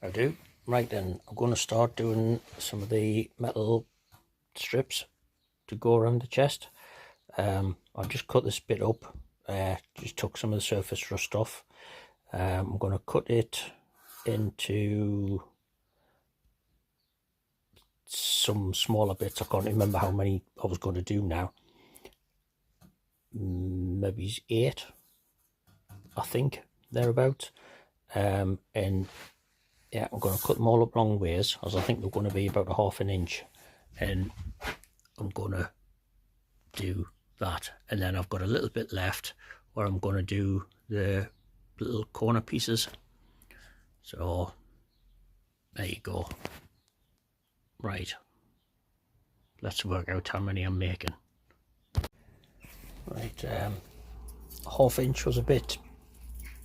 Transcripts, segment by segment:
I do. Right then, I'm going to start doing some of the metal strips to go around the chest. I've just cut this bit up, just took some of the surface rust off. I'm going to cut it into some smaller bits. I can't remember how many I was going to do now. Maybe 8, I think, thereabouts. And yeah, I'm going to cut them all up long ways, as I think they're going to be about 1/2 inch, and I'm going to do that. And then I've got a little bit left where I'm going to do the little corner pieces. So there you go. Right, let's work out how many I'm making. Right, 1/2 inch was a bit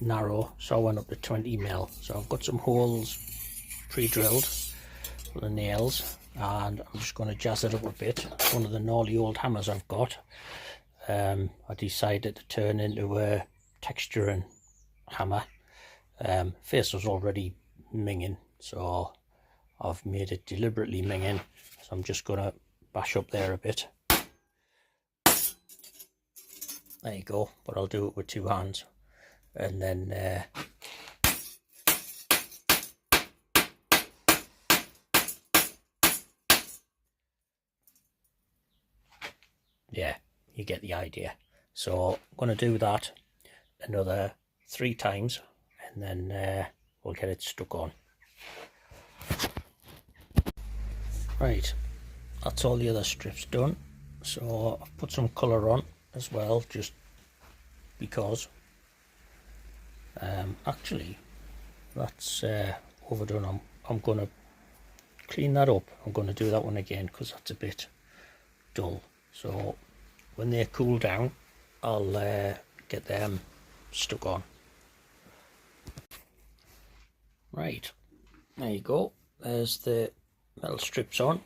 narrow, so I went up to 20mm. So I've got some holes pre-drilled for the nails, and I'm just going to jazz it up a bit. One of the gnarly old hammers I've got, I decided to turn into a texturing hammer. Face was already minging, so I've made it deliberately minging. So I'm just going to bash up there a bit. There you go, but I'll do it with 2 hands. And then yeah, you get the idea. So I'm going to do that another 3 times, and then we'll get it stuck on. Right, that's all the other strips done. So I've put some colour on as well, just because. Actually, that's overdone. I'm going to clean that up. I'm going to do that one again because that's a bit dull. So when they cool down, I'll get them stuck on. Right, there you go. There's the metal strips on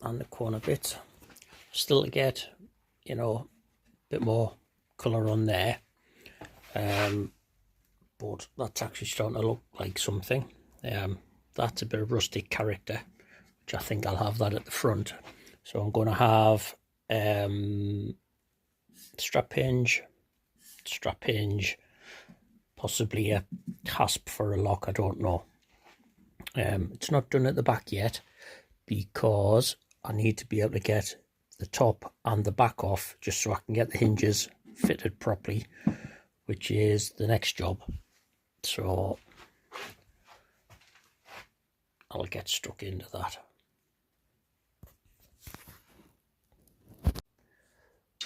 and the corner bits. Still to get, you know, a bit more colour on there. But that's actually starting to look like something. That's a bit of rustic character, which I think I'll have that at the front. So I'm going to have strap hinge, possibly a hasp for a lock, I don't know. It's not done at the back yet because I need to be able to get the top and the back off just so I can get the hinges fitted properly, which is the next job. So I'll get stuck into that.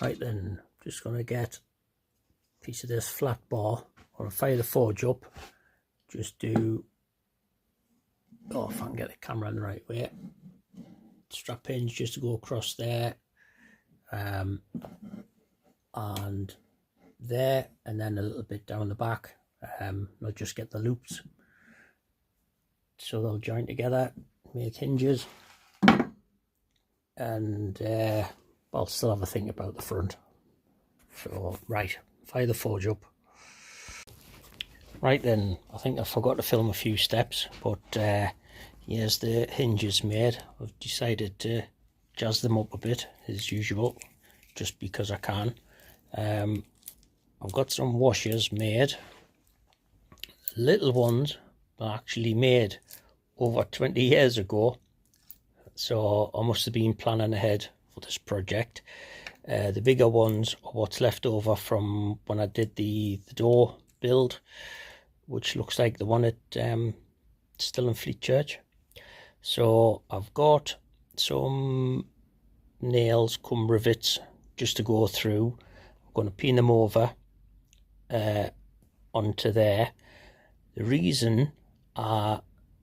Right then, just going to get a piece of this flat bar. I'm going to fire the forge up. Just do, oh, if I can get the camera in the right way. Strap hinge just to go across there. And there, and then a little bit down the back. I'll just get the loops so they'll join together, make hinges, and I'll still have a think about the front. So right, fire the forge up. Right then, I think I forgot to film a few steps, but here's the hinges made. I've decided to jazz them up a bit as usual, just because I can. I've got some washers made. Little ones are actually made over 20 years ago, so I must have been planning ahead for this project. The bigger ones are what's left over from when I did the door build, which looks like the one at still in Fleet Church. So I've got some nails cum rivets just to go through. I'm going to pin them over onto there. The reason I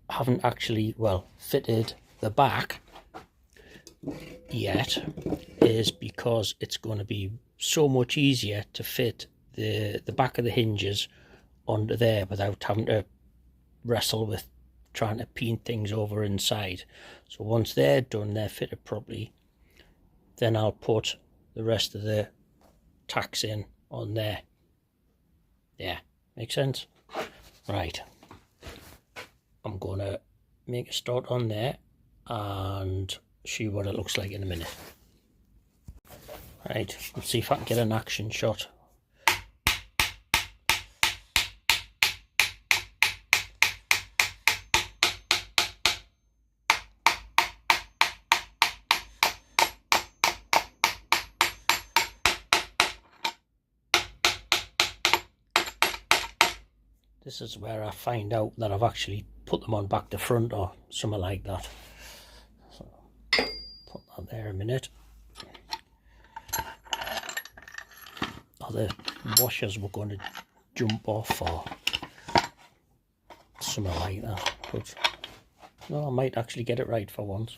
haven't actually, well, fitted the back yet is because it's going to be so much easier to fit the back of the hinges onto there without having to wrestle with trying to pin things over inside. So once they're done, they're fitted properly, then I'll put the rest of the tacks in on there. Yeah, makes sense? Right, I'm going to make a start on there and show you what it looks like in a minute. Right, let's see if I can get an action shot. This is where I find out that I've actually put them on back to front or something like that. So, put that there a minute. Or the washers were going to jump off or something like that. But no, I might actually get it right for once.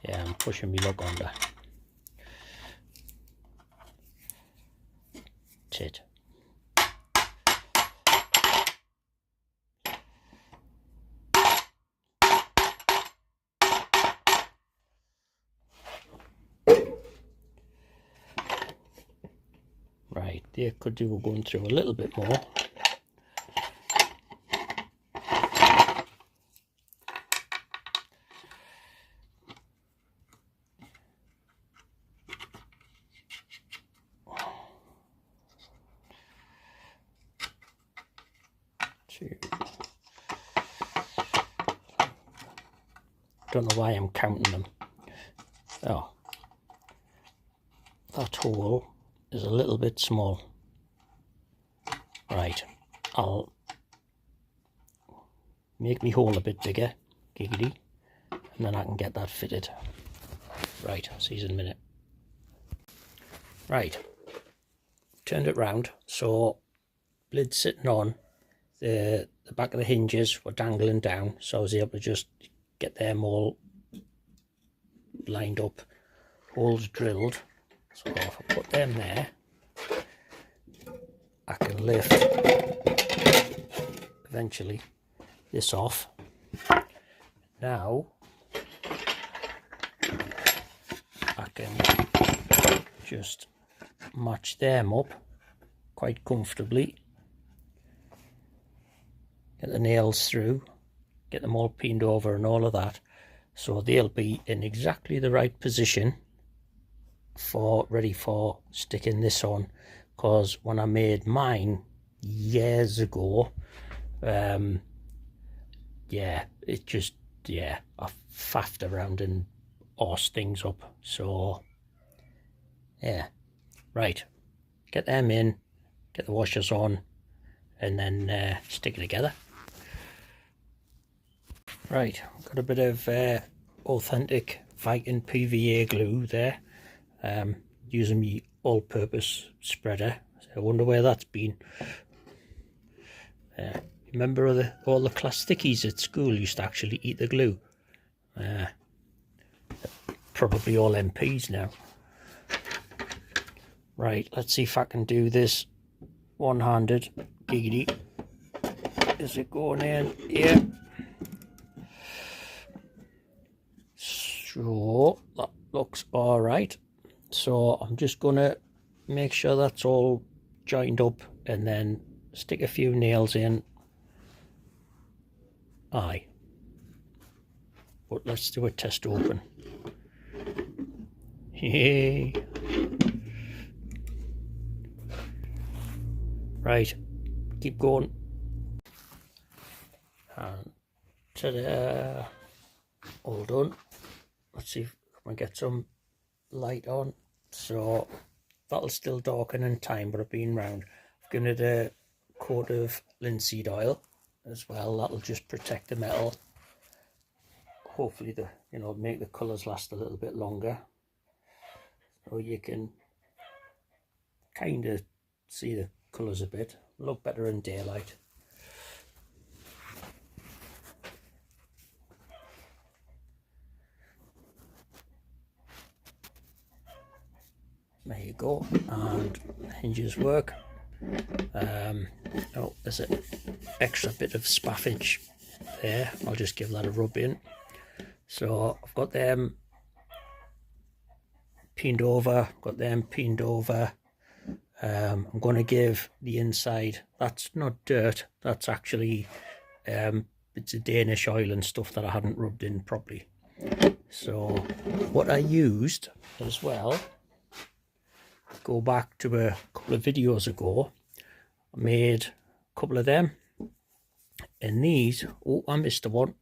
Yeah, I'm pushing my lug under. That's it. Right, there could do with going through a little bit more. Don't know why I'm counting them. Oh, that hole is a little bit small. Right, I'll make me hole a bit bigger, giggity, and then I can get that fitted. Right, see you in a minute. Right, turned it round, so lid sitting on, the back of the hinges were dangling down, so I was able to just get them all lined up, holes drilled. So if I put them there, I can lift eventually this off. Now I can just match them up quite comfortably, get the nails through, get them all pinned over and all of that, so they'll be in exactly the right position for ready for sticking this on. Because when I made mine years ago, yeah, it just, yeah, I faffed around and arsed things up. So yeah, right, get them in, get the washers on, and then stick it together. Right, got a bit of authentic Viking PVA glue there, using my all-purpose spreader. So I wonder where that's been. Remember all the class stickies at school used to actually eat the glue? Probably all MPs now. Right, let's see if I can do this one-handed. Giggity. Is it going in? Yeah. So that looks all right. So I'm just gonna make sure that's all joined up and then stick a few nails in. Aye, but let's do a test open. Yay. Right, keep going. And ta-da, all done. Let's see if I can get some light on. So that'll still darken in time, but I've been round. I've given it a coat of linseed oil as well. That'll just protect the metal. Hopefully make the colours last a little bit longer. So you can kind of see the colours a bit. Look better in daylight. There you go, and hinges work. Oh, there's an extra bit of spaffage there. I'll just give that a rub in. So I've got them peened over, got them peened over. I'm going to give the inside, that's not dirt, that's actually it's a Danish oil and stuff that I hadn't rubbed in properly. So what I used as well, go back to a couple of videos ago, I made a couple of them, and these, oh, I missed one.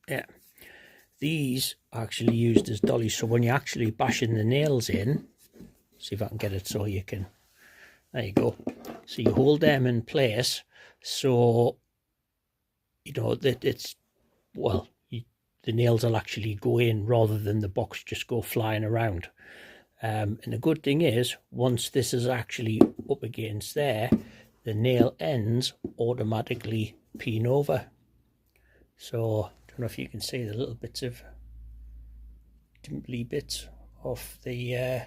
Yeah, these are actually used as dollies. So when you're actually bashing the nails in, see if I can get it so you can, there you go. So you hold them in place, so you know that it's, well, the nails will actually go in rather than the box just go flying around. And the good thing is, once this is actually up against there, the nail ends automatically peen over. So I don't know if you can see the little bits of dimply bits off the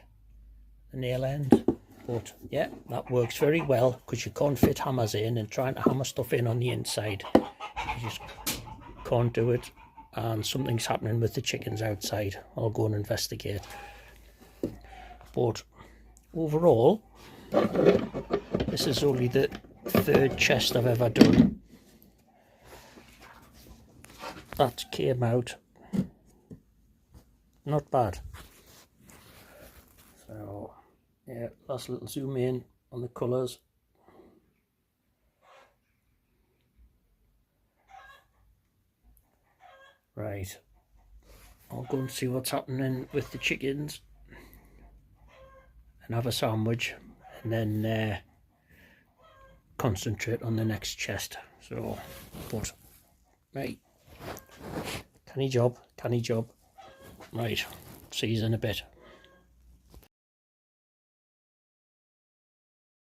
nail end, but yeah, that works very well because you can't fit hammers in, and trying to hammer stuff in on the inside, you just can't do it. And something's happening with the chickens outside. I'll go and investigate. But overall, this is only the third chest I've ever done. That came out not bad. So yeah, last little zoom in on the colours. Right, I'll go and see what's happening with the chickens and have a sandwich, and then concentrate on the next chest. So, but right, canny job. Right, see you in a bit.